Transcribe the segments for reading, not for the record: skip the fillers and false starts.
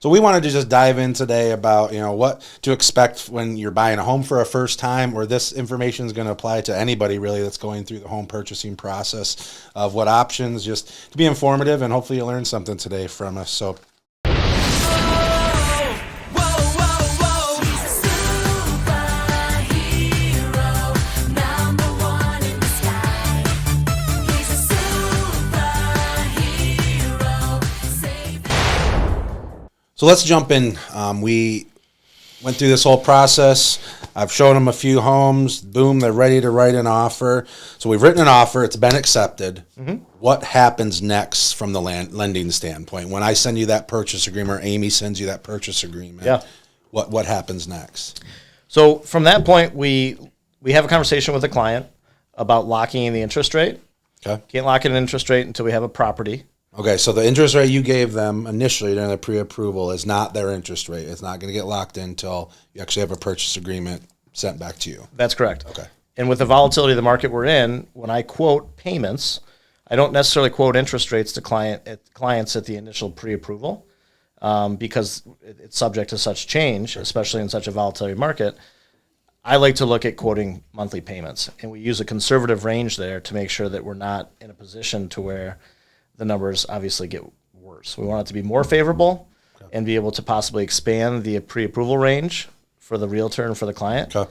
So we wanted to just dive in today about, what to expect when you're buying a home for a first time, or this information is going to apply to anybody really that's going through the home purchasing process, of what options, just to be informative, and hopefully you learned something today from us. So So let's jump in. We went through this whole process. I've shown them a few homes. Boom, they're ready to write an offer. So we've written an offer. It's been accepted. Mm-hmm. What happens next from the lending standpoint? When I send you that purchase agreement, or Amy sends you that purchase agreement, what happens next? So from that point, we have a conversation with the client about locking in the interest rate. Okay. Can't lock in an interest rate until we have a property. Okay, so the interest rate you gave them initially during the pre-approval is not their interest rate. It's not going to get locked in until you actually have a purchase agreement sent back to you. That's correct. Okay. And with the volatility of the market we're in, when I quote payments, I don't necessarily quote interest rates to clients at the initial pre-approval because it's subject to such change, especially in such a volatility market. I like to look at quoting monthly payments, and we use a conservative range there to make sure that we're not in a position to where the numbers obviously get worse. We want it to be more favorable and be able to possibly expand the pre-approval range for the realtor and for the client. Okay.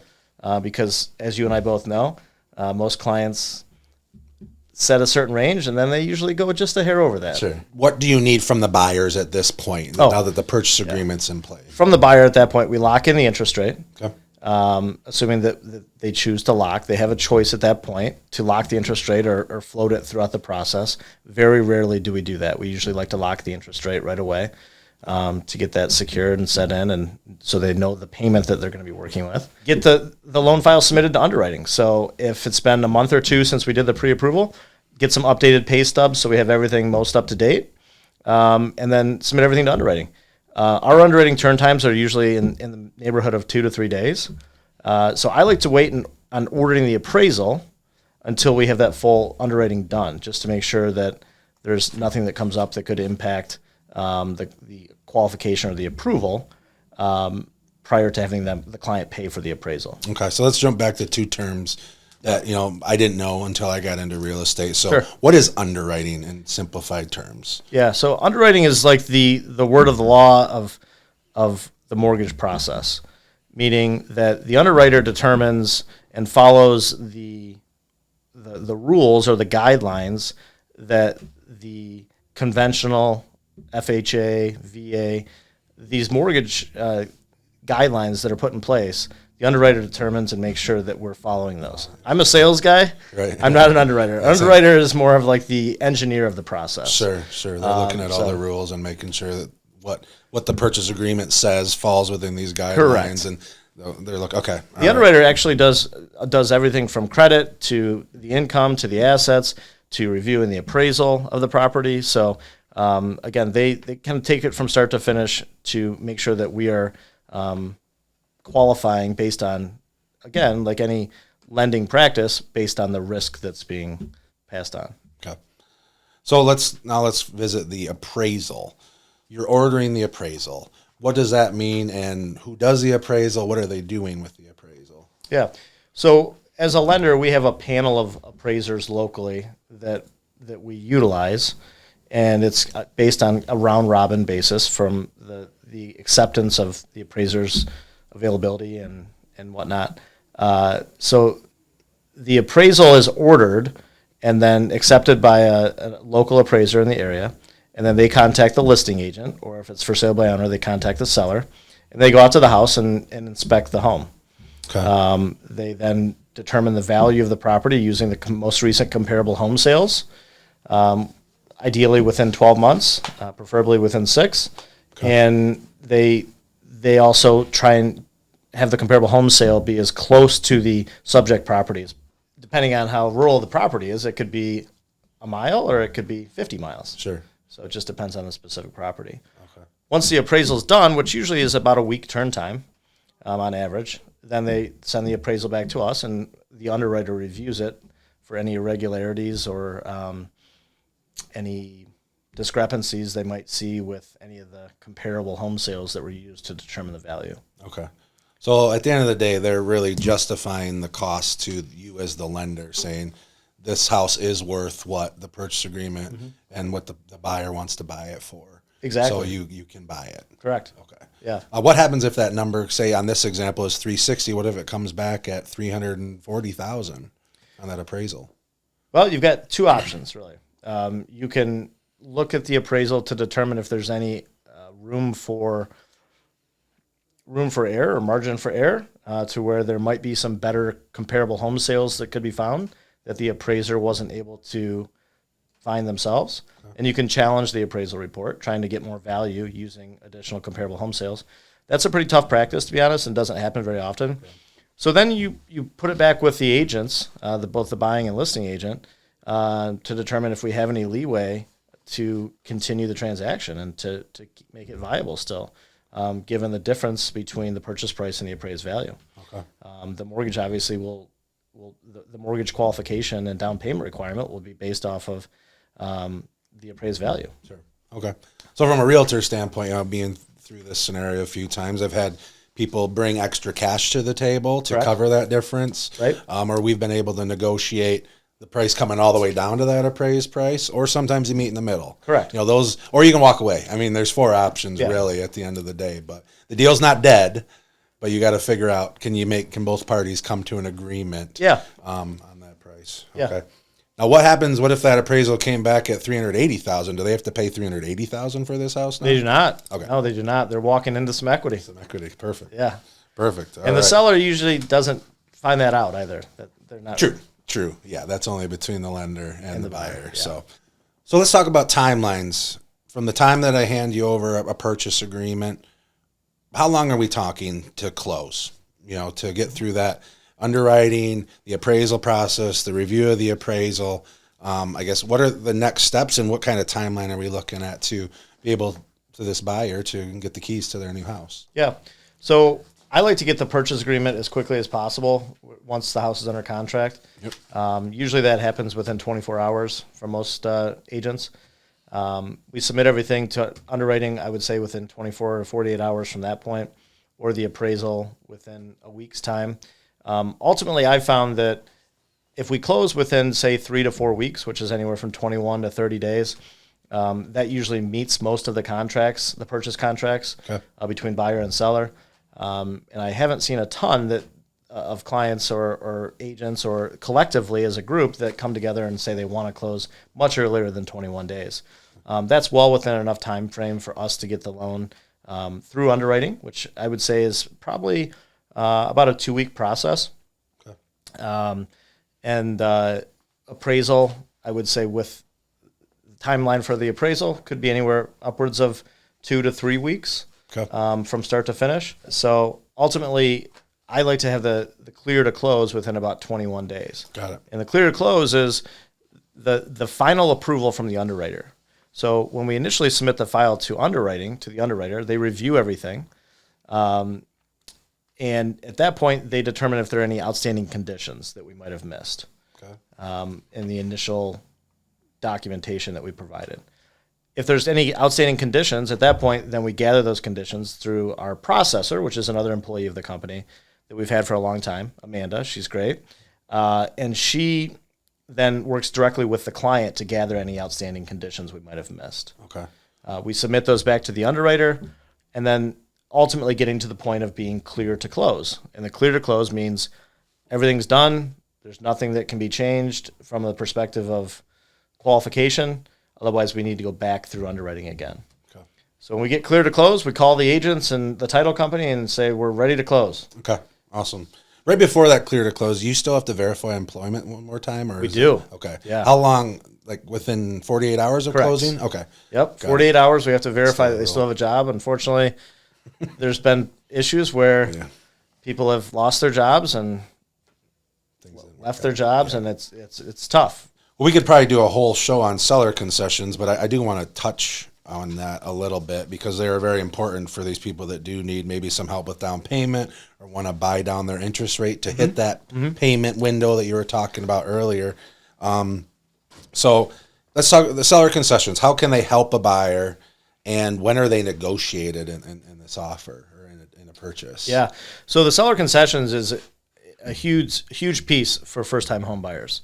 Because as you and I both know, most clients set a certain range and then they usually go just a hair over that. Sure. What do you need from the buyers at this point, now that the purchase agreement's in place? From the buyer at that point, we lock in the interest rate. Okay. Assuming that they choose to lock, they have a choice at that point to lock the interest rate or float it throughout the process. Very rarely do we do that. We usually like to lock the interest rate right away to get that secured and set in, and so they know the payment that they're going to be working with. Get the loan file submitted to underwriting. So if it's been a month or two since we did the pre-approval, get some updated pay stubs so we have everything most up to date, and then submit everything to underwriting. Our underwriting turn times are usually in the neighborhood of 2 to 3 days. So I like to wait on ordering the appraisal until we have that full underwriting done, just to make sure that there's nothing that comes up that could impact the qualification or the approval prior to having the client pay for the appraisal. Okay, so let's jump back to two terms that I didn't know until I got into real estate. So Sure. What is underwriting in simplified terms? Yeah, so underwriting is like the word of the law of the mortgage process, meaning that the underwriter determines and follows the rules or the guidelines that the conventional FHA, VA, these mortgage guidelines that are put in place, the underwriter determines and makes sure that we're following those. I'm a sales guy. Right. I'm not an underwriter. Underwriter is more of like the engineer of the process. Sure. They're looking at all the rules and making sure that what the purchase agreement says falls within these guidelines. Correct. And they're like, okay. The underwriter actually does everything from credit to the income to the assets to reviewing the appraisal of the property. So again, they kind of take it from start to finish to make sure that we are qualifying based on, again, like any lending practice, based on the risk that's being passed on. Okay. So let's visit the appraisal. You're ordering the appraisal. What does that mean, and who does the appraisal? What are they doing with the appraisal? Yeah. So as a lender, we have a panel of appraisers locally that we utilize, and it's based on a round-robin basis from the acceptance of the appraisers' availability and whatnot. So the appraisal is ordered and then accepted by a local appraiser in the area, and then they contact the listing agent, or if it's for sale by owner, they contact the seller, and they go out to the house and inspect the home. Okay. They then determine the value of the property using the most recent comparable home sales, ideally within 12 months, preferably within 6. Okay. And they also try and have the comparable home sale be as close to the subject properties. Depending on how rural the property is, it could be a mile or it could be 50 miles. Sure. So it just depends on the specific property. Okay. Once the appraisal is done, which usually is about a week turn time on average, then they send the appraisal back to us, and the underwriter reviews it for any irregularities or any discrepancies they might see with any of the comparable home sales that were used to determine the value. Okay. So at the end of the day, they're really justifying the cost to you as the lender, saying this house is worth what the purchase agreement and what the buyer wants to buy it for. Exactly. So you can buy it. Correct. Okay. Yeah. What happens if that number, say on this example, is 360? What if it comes back at 340,000 on that appraisal? Well, you've got two options really. You can look at the appraisal to determine if there's any room for error or margin for error to where there might be some better comparable home sales that could be found that the appraiser wasn't able to find themselves. Okay. And you can challenge the appraisal report, trying to get more value using additional comparable home sales. That's a pretty tough practice, to be honest, and doesn't happen very often. Okay. So then you put it back with the agents, both the buying and listing agent, to determine if we have any leeway to continue the transaction and to make it viable still, given the difference between the purchase price and the appraised value. Okay. The mortgage obviously the mortgage qualification and down payment requirement will be based off of the appraised value. Sure. Okay. So from a realtor standpoint, being through this scenario a few times, I've had people bring extra cash to the table to Correct. cover that difference. Right. Or we've been able to negotiate the price coming all the way down to that appraised price, or sometimes you meet in the middle. Correct. Those, or you can walk away. I mean, there's 4 options really at the end of the day, but the deal's not dead. But you got to figure out, can both parties come to an agreement on that price? Yeah. Okay. Now, what if that appraisal came back at $380,000? Do they have to pay $380,000 for this house now? They do not. Okay. No, they do not. They're walking into some equity. Some equity. Perfect. Yeah. Perfect. All and right. the seller usually doesn't find that out either. That they're not. True. Yeah, that's only between the lender and the buyer. Yeah. So let's talk about timelines. From the time that I hand you over a purchase agreement, how long are we talking to close? To get through that underwriting, the appraisal process, the review of the appraisal. I guess, what are the next steps and what kind of timeline are we looking at to be able to this buyer to get the keys to their new house? Yeah. So I like to get the purchase agreement as quickly as possible once the house is under contract. Yep. Usually that happens within 24 hours for most agents. We submit everything to underwriting, I would say, within 24 to 48 hours from that point, or the appraisal within a week's time. Ultimately, I found that if we close within, say, 3 to 4 weeks, which is anywhere from 21 to 30 days, that usually meets most of the contracts, the purchase contracts, between buyer and seller. And I haven't seen a ton of clients or agents or collectively as a group that come together and say they want to close much earlier than 21 days. That's well within enough time frame for us to get the loan through underwriting, which I would say is probably about a 2-week process. Okay. And appraisal, I would say with the timeline for the appraisal could be anywhere upwards of 2 to 3 weeks from start to finish. So ultimately, I like to have the clear to close within about 21 days. Got it. And the clear to close is the final approval from the underwriter. So when we initially submit the file to the underwriter, they review everything. And at that point, they determine if there are any outstanding conditions that we might have missed in the initial documentation that we provided. If there's any outstanding conditions, at that point, then we gather those conditions through our processor, which is another employee of the company that we've had for a long time, Amanda. She's great. And she then works directly with the client to gather any outstanding conditions we might have missed. Okay. We submit those back to the underwriter, and then ultimately getting to the point of being clear to close. And the clear to close means everything's done. There's nothing that can be changed from the perspective of qualification. Otherwise, we need to go back through underwriting again. Okay. So when we get clear to close, we call the agents and the title company and say, we're ready to close. Okay. Awesome. Right before that clear to close, you still have to verify employment one more time? Or we do. Okay. Yeah. How long? Like within 48 hours of Correct. closing? Okay. Yep. 48 hours. We have to verify that they still have a job. Unfortunately, there's been issues where people have lost their jobs and left their jobs, and it's tough. Well, we could probably do a whole show on seller concessions, but I do want to touch on that a little bit because they are very important for these people that do need maybe some help with down payment or want to buy down their interest rate to hit that payment window that you were talking about earlier. So let's talk the seller concessions. How can they help a buyer, and when are they negotiated in this offer or in a purchase? Yeah. So the seller concessions is a huge piece for first-time home buyers.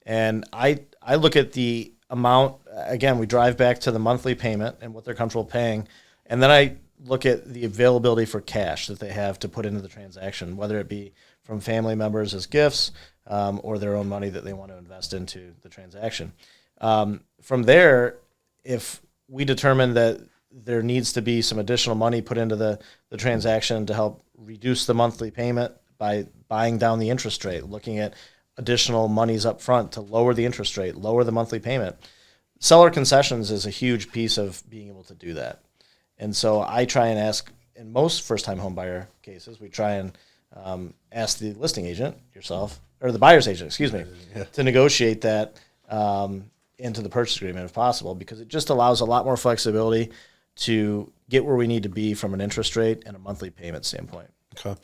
And I look at the amount, again, we drive back to the monthly payment and what they're comfortable paying. And then I look at the availability for cash that they have to put into the transaction, whether it be from family members as gifts or their own money that they want to invest into the transaction. From there, if we determine that there needs to be some additional money put into the transaction to help reduce the monthly payment by buying down the interest rate, looking at additional monies up front to lower the interest rate, lower the monthly payment. Seller concessions is a huge piece of being able to do that. And so I try and ask, in most first-time home buyer cases, we try and ask the listing agent, yourself, or the buyer's agent, excuse me, to negotiate that into the purchase agreement if possible, because it just allows a lot more flexibility to get where we need to be from an interest rate and a monthly payment standpoint. Okay.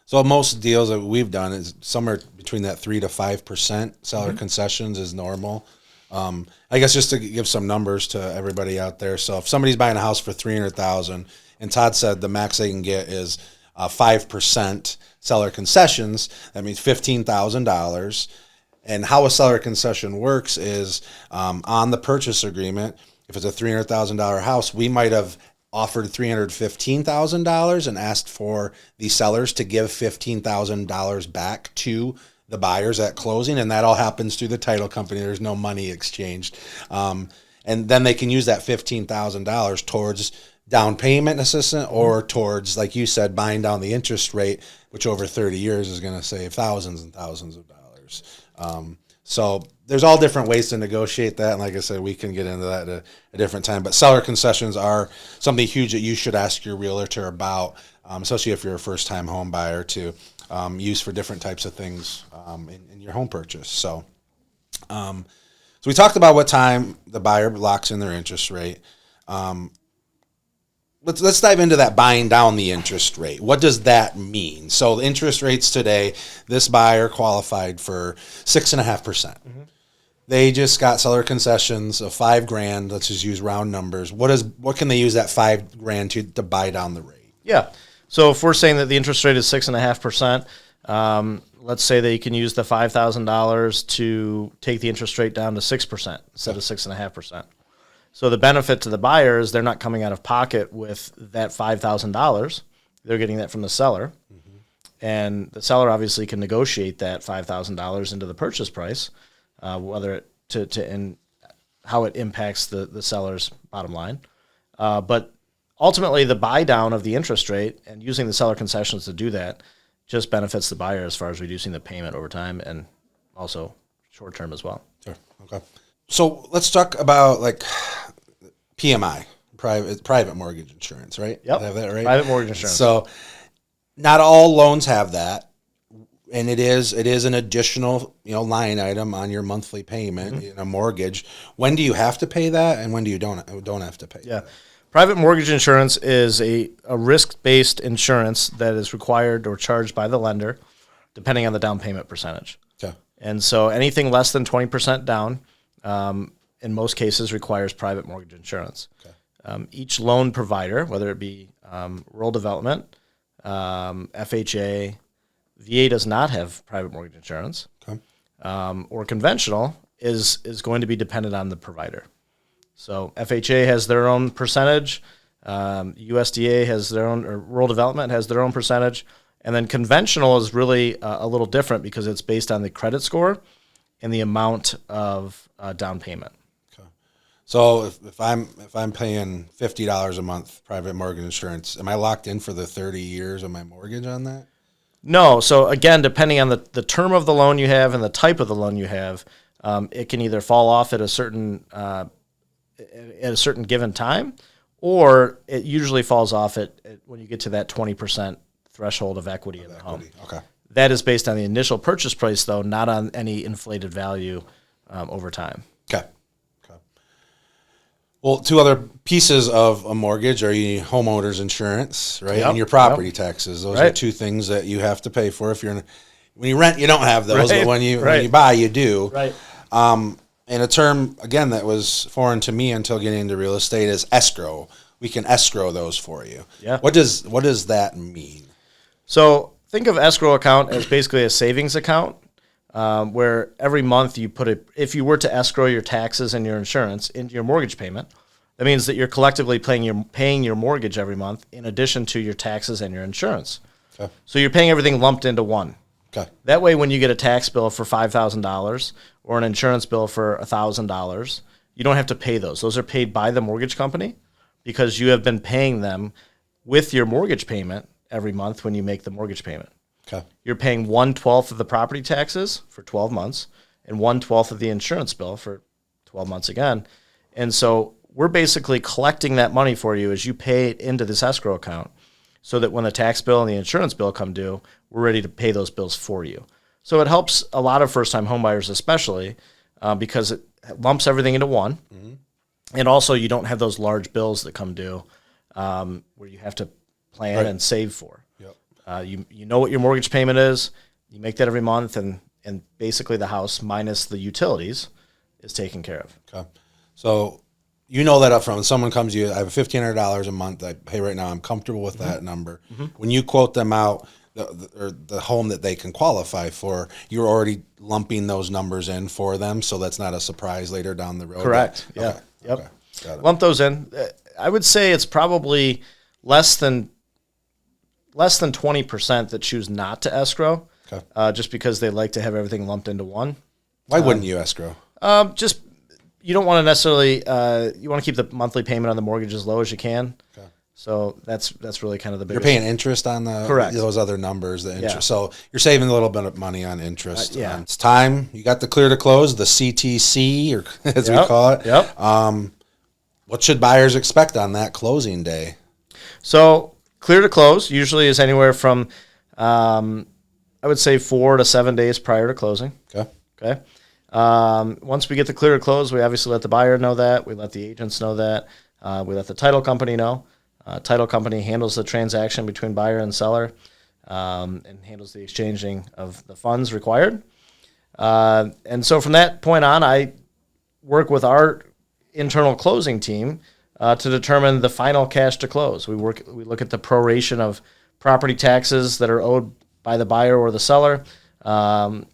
So most deals that we've done is somewhere between that 3 to 5% seller concessions is normal. I guess just to give some numbers to everybody out there. So if somebody's buying a house for $300,000, and Todd said the max they can get is 5% seller concessions, that means $15,000. And how a seller concession works is on the purchase agreement, if it's a $300,000 house, we might have offered $315,000 and asked for the sellers to give $15,000 back to the buyers at closing, and that all happens through the title company. There's no money exchanged. And then they can use that $15,000 towards down payment assistance or towards, like you said, buying down the interest rate, which over 30 years is going to save thousands and thousands of dollars. So there's all different ways to negotiate that. And like I said, we can get into that at a different time. But seller concessions are something huge that you should ask your realtor about, especially if you're a first-time home buyer, to use for different types of things in your home purchase. So we talked about what time the buyer locks in their interest rate. Let's dive into that buying down the interest rate. What does that mean? So the interest rates today, this buyer qualified for 6.5%. They just got seller concessions of $5,000. Let's just use round numbers. What can they use that $5,000 to buy down the rate? Yeah. So if we're saying that the interest rate is 6.5%, let's say that you can use the $5,000 to take the interest rate down to 6% instead of 6.5%. So the benefit to the buyer is they're not coming out of pocket with that $5,000. They're getting that from the seller. And the seller obviously can negotiate that $5,000 into the purchase price, whether it and how it impacts the seller's bottom line. But ultimately, the buy down of the interest rate and using the seller concessions to do that just benefits the buyer as far as reducing the payment over time and also short term as well. Sure. Okay. So let's talk about like PMI, private mortgage insurance, right? Yep. I have that right? Private mortgage insurance. So not all loans have that, and it is an additional line item on your monthly payment in a mortgage. When do you have to pay that, and when do you don't have to pay? Yeah. Private mortgage insurance is a risk-based insurance that is required or charged by the lender depending on the down payment percentage. Okay. And so anything less than 20% down in most cases requires private mortgage insurance. Okay. Each loan provider, whether it be rural development, FHA, VA does not have private mortgage insurance, okay. Or conventional is going to be dependent on the provider. So FHA has their own percentage, USDA has their own, or rural development has their own percentage, and then conventional is really a little different because it's based on the credit score and the amount of down payment. Okay. So if I'm paying $50 a month private mortgage insurance, am I locked in for the 30 years of my mortgage on that? No. So again, depending on the term of the loan you have and the type of the loan you have, it can either fall off at a certain given time, or it usually falls off at when you get to that 20% threshold of equity in the home. Okay. That is based on the initial purchase price, though, not on any inflated value over time. Okay. Well, two other pieces of a mortgage are your homeowner's insurance, right, and your property taxes. Those are two things that you have to pay for. If you're when you rent, you don't have those, but when you buy, you do. Right. And a term, again, that was foreign to me until getting into real estate is escrow. We can escrow those for you. Yeah. What does that mean? So think of escrow account as basically a savings account where every month you if you were to escrow your taxes and your insurance into your mortgage payment, that means that you're collectively paying your mortgage every month in addition to your taxes and your insurance. Okay. So you're paying everything lumped into one. Okay. That way, when you get a tax bill for $5,000 or an insurance bill for $1,000, you don't have to pay those. Those are paid by the mortgage company because you have been paying them with your mortgage payment every month when you make the mortgage payment. Okay. You're paying 1/12 of the property taxes for 12 months and 1/12 of the insurance bill for 12 months again. And so we're basically collecting that money for you as you pay it into this escrow account so that when the tax bill and the insurance bill come due, we're ready to pay those bills for you. So it helps a lot of first-time homebuyers especially because it lumps everything into one. Mm-hmm. And also you don't have those large bills that come due where you have to plan and save for. Yep. You know what your mortgage payment is. You make that every month, and basically the house minus the utilities is taken care of. Okay. So you know that up front. When someone comes to you, I have $1,500 a month I pay right now. I'm comfortable with that number. Mm-hmm. When you quote them out, the home that they can qualify for, you're already lumping those numbers in for them, so that's not a surprise later down the road. Correct. Yeah. Okay. Yep. Okay. Got it. Lump those in. I would say it's probably less than 20% that choose not to escrow, just because they like to have everything lumped into one. Why wouldn't you escrow? Just you don't want to necessarily you want to keep the monthly payment on the mortgage as low as you can. Okay. So that's really kind of the biggest. You're paying interest on those other numbers, the interest. Yeah. So you're saving a little bit of money on interest. Yeah. It's time. You got the clear to close, the CTC, or as we call it. Yep. What should buyers expect on that closing day? So clear to close usually is anywhere from, I would say 4 to 7 days prior to closing. Okay. Once we get the clear to close, we obviously let the buyer know that. We let the agents know that. We let the title company know. Title company handles the transaction between buyer and seller and handles the exchanging of the funds required. And so from that point on, I work with our internal closing team to determine the final cash to close. We look at the proration of property taxes that are owed by the buyer or the seller, and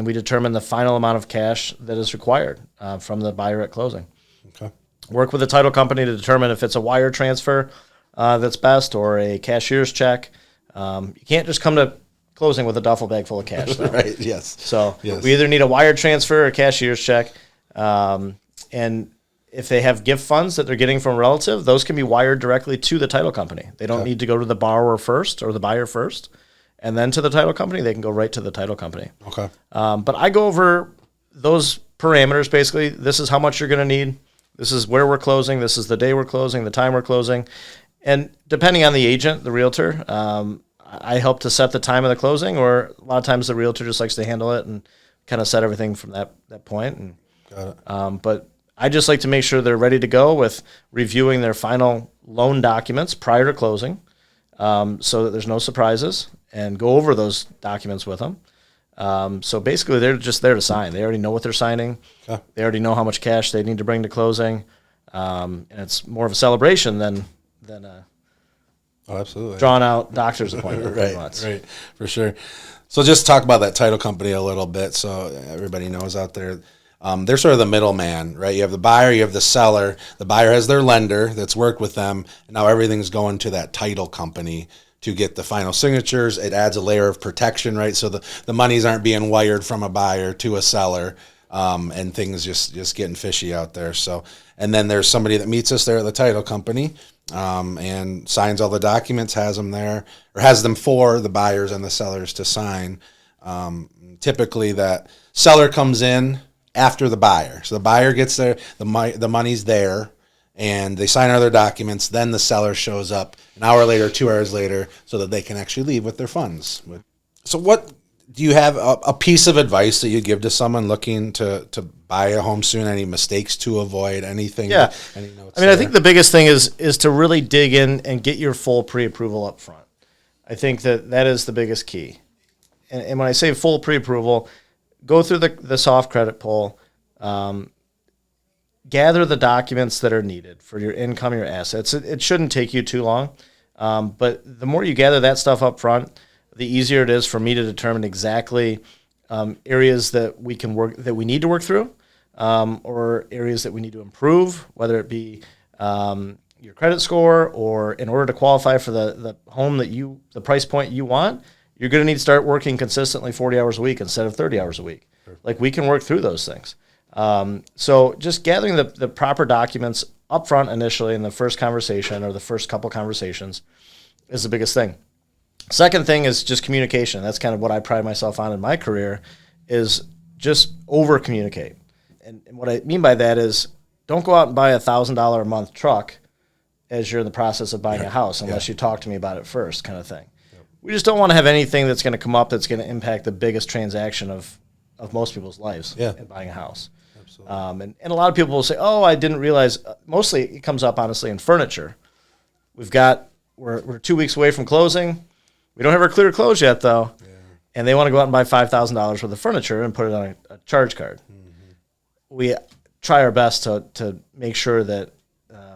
we determine the final amount of cash that is required from the buyer at closing. Okay. Work with the title company to determine if it's a wire transfer that's best or a cashier's check. You can't just come to closing with a duffel bag full of cash. Right, yes. So we either need a wire transfer or a cashier's check. And if they have gift funds that they're getting from a relative, those can be wired directly to the title company. They don't need to go to the borrower first or the buyer first and then to the title company. They can go right to the title company. Okay. But I go over those parameters. Basically, this is how much you're going to need. This is where we're closing. This is the day we're closing, the time we're closing. And depending on the agent, the realtor, I help to set the time of the closing, or a lot of times the realtor just likes to handle it and kind of set everything from that point. And, got it. But I just like to make sure they're ready to go with reviewing their final loan documents prior to closing so that there's no surprises, and go over those documents with them. So basically, they're just there to sign. They already know what they're signing. Okay. They already know how much cash they need to bring to closing. And it's more of a celebration than a absolutely drawn out doctor's appointment. Right, for sure. So just talk about that title company a little bit so everybody knows out there. They're sort of the middleman, right? You have the buyer, you have the seller. The buyer has their lender that's worked with them, and now everything's going to that title company to get the final signatures. It adds a layer of protection, right? So the monies aren't being wired from a buyer to a seller, and things just getting fishy out there. So, and then there's somebody that meets us there at the title company, and signs all the documents, has them there, or has them for the buyers and the sellers to sign. Typically that seller comes in after the buyer. So the buyer gets there, the money's there, and they sign all their documents. Then the seller shows up an hour later, 2 hours later, so that they can actually leave with their funds. So what do you have a piece of advice that you give to someone looking to buy a home soon? Any mistakes to avoid? Anything? Yeah. I think the biggest thing is to really dig in and get your full pre-approval up front. I think that is the biggest key. And when I say full pre-approval, go through the soft credit pull, gather the documents that are needed for your income, your assets. It shouldn't take you too long, but the more you gather that stuff up front, the easier it is for me to determine exactly areas that we can work, that we need to work through, or areas that we need to improve, whether it be your credit score, or in order to qualify for the home that the price point you want, you're going to need to start working consistently 40 hours a week instead of 30 hours a week. Sure. Like, we can work through those things. So just gathering the proper documents up front initially in the first conversation or the first couple conversations is the biggest thing. Second thing is just communication. That's kind of what I pride myself on in my career, is just over communicate. And what I mean by that is, don't go out and buy $1,000 a month truck as you're in the process of buying a house unless you talk to me about it first, kind of thing. Yep. We just don't want to have anything that's going to come up that's going to impact the biggest transaction of most people's lives in buying a house. Absolutely. And a lot of people will say, oh, I didn't realize. Mostly it comes up, honestly, in furniture. We're 2 weeks away from closing. We don't have our clear to close yet, though. Yeah. And they want to go out and buy $5,000 worth of furniture and put it on a charge card. Mm-hmm. We try our best to make sure that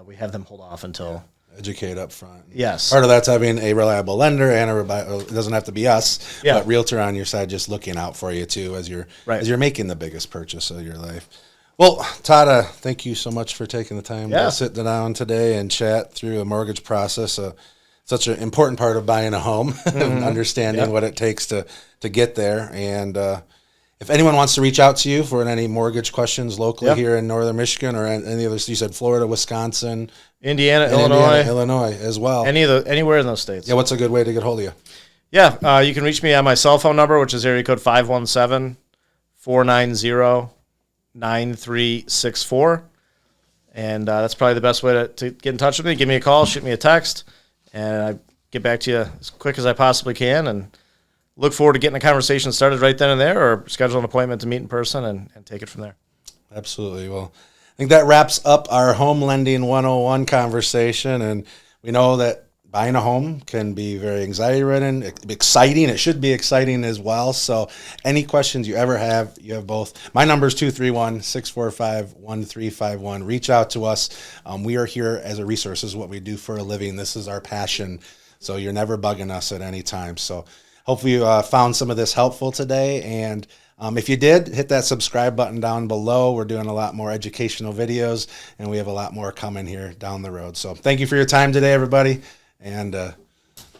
we have them hold off until... Educate up front. Yes. Part of that's having a reliable lender, and it doesn't have to be us, but realtor on your side just looking out for you too as you're making the biggest purchase of your life. Well, Todd, thank you so much for taking the time to sit down today and chat through a mortgage process. Such an important part of buying a home, and understanding what it takes to get there. And if anyone wants to reach out to you for any mortgage questions locally here in northern Michigan, or any others, you said Florida, Wisconsin, Indiana, Illinois as well. Anywhere in those states. Yeah, what's a good way to get hold of you? Yeah, you can reach me on my cell phone number, which is area code 517-490-9364. And that's probably the best way to get in touch with me. Give me a call, shoot me a text, and I get back to you as quick as I possibly can. And look forward to getting a conversation started right then and there, or schedule an appointment to meet in person and take it from there. Absolutely. Well, I think that wraps up our Home Lending 101 conversation. And we know that buying a home can be very anxiety-ridden, exciting. It should be exciting as well. So any questions you ever have, you have both. My number is 231-645-1351. Reach out to us. We are here as a resource. This is what we do for a living. This is our passion. So you're never bugging us at any time. So hopefully you found some of this helpful today. And if you did, hit that subscribe button down below. We're doing a lot more educational videos, and we have a lot more coming here down the road. So thank you for your time today, everybody. And we'll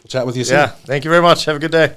chat with you soon. Yeah, thank you very much. Have a good day.